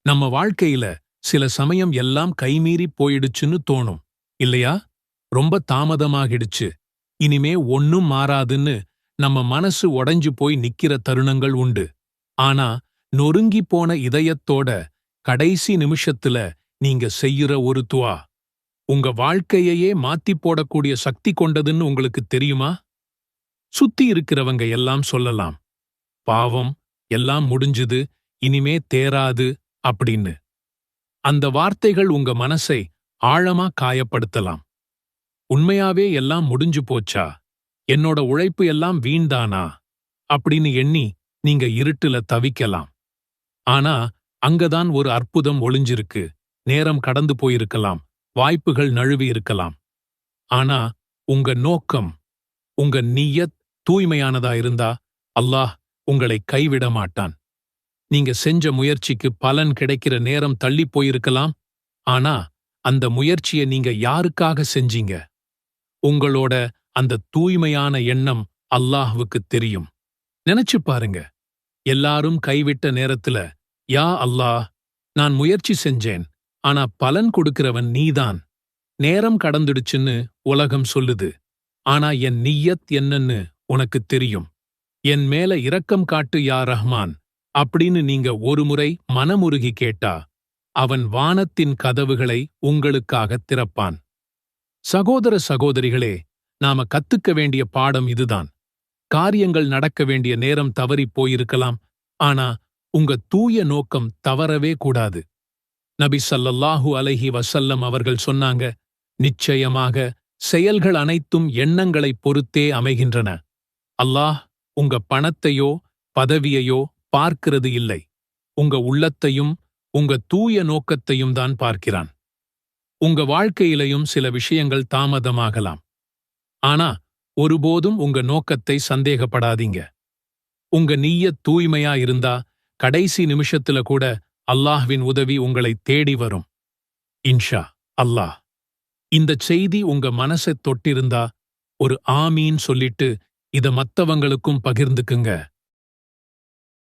நம்ம வாழ்க்கையில சில சமயம் எல்லாம் கைமீறி போயிடுச்சுன்னு தோணும் இல்லையா? ரொம்ப தாமதமாகிடுச்சு, இனிமே ஒண்ணும் மாறாதுன்னு நம்ம மனசு உடைஞ்சு போய் நிக்கிற தருணங்கள் உண்டு. ஆனா நொறுங்கி போன இதயத்தோட கடைசி நிமிஷத்துல நீங்க செய்யுற ஒரு துவா உங்க வாழ்க்கையையே மாத்தி போடக்கூடிய சக்தி கொண்டதுன்னு உங்களுக்கு தெரியுமா? சுத்தி இருக்கிறவங்க எல்லாம் சொல்லலாம், பாவம், எல்லாம் முடிஞ்சுது, இனிமே தேராது அப்படின்னு. அந்த வார்த்தைகள் உங்க மனசை ஆழமா காயப்படுத்தலாம். உண்மையாவே எல்லாம் முடிஞ்சு போச்சா, என்னோட உழைப்பு எல்லாம் வீண்தானா அப்படின்னு எண்ணி நீங்க இருட்டுல தவிக்கலாம். ஆனா அங்கதான் ஒரு அற்புதம் ஒளிஞ்சிருக்கு. நேரம் கடந்து போயிருக்கலாம், வாய்ப்புகள் நழுவி இருக்கலாம். ஆனா உங்க நோக்கம், உங்க நிய்யத் தூய்மையானதா இருந்தா அல்லாஹ் உங்களை கைவிட மாட்டான். நீங்க செஞ்ச முயற்சிக்கு பலன் கிடைக்கிற நேரம் தள்ளி போயிருக்கலாம். ஆனா அந்த முயற்சியை நீங்க யாருக்காக செஞ்சீங்க? உங்களோட அந்த தூய்மையான எண்ணம் அல்லாஹ்வுக்கு தெரியும். நினைச்சு பாருங்க, எல்லாரும் கைவிட்ட நேரத்துல, யா அல்லாஹ், நான் முயற்சி செஞ்சேன், ஆனா பலன் கொடுக்கிறவன் நீதான், நேரம் கடந்துடுச்சுன்னு உலகம் சொல்லுது, ஆனா என் நிய்யத் என்னன்னு உனக்கு தெரியும், என் மேல இரக்கம் காட்டு யா ரஹ்மான் அப்படின்னு நீங்க ஒருமுறை மனமுருகி கேட்டா அவன் வானத்தின் கதவுகளை உங்களுக்காக திறப்பான். சகோதர சகோதரிகளே, நாம கத்துக்க வேண்டிய பாடம் இதுதான். காரியங்கள் நடக்க வேண்டிய நேரம் தவறிப் போயிருக்கலாம், ஆனா உங்க தூய நோக்கம் தவறவே கூடாது. நபி ஸல்லல்லாஹு அலைஹி வஸல்லம் அவர்கள் சொன்னாங்க, நிச்சயமாக செயல்கள் அனைத்தும் எண்ணங்களைப் பொறுத்தே அமைகின்றன. அல்லாஹ் உங்க பணத்தையோ பதவியையோ பார்க்கிறது இல்லை, உங்க உள்ளத்தையும் உங்க தூய நோக்கத்தையும் தான் பார்க்கிறான். உங்க வாழ்க்கையிலையும் சில விஷயங்கள் தாமதமாகலாம். ஆனா ஒருபோதும் உங்க நோக்கத்தை சந்தேகப்படாதீங்க. உங்க நிய்யத் தூய்மையா இருந்தா கடைசி நிமிஷத்துல கூட அல்லாஹ்வின் உதவி உங்களை தேடி வரும். இன்ஷா அல்லாஹ். இந்த செய்தி உங்க மனசைத் தொட்டிருந்தா ஒரு ஆமீன் சொல்லிட்டு இத மத்தவங்களுக்கும் பகிர்ந்துக்குங்க.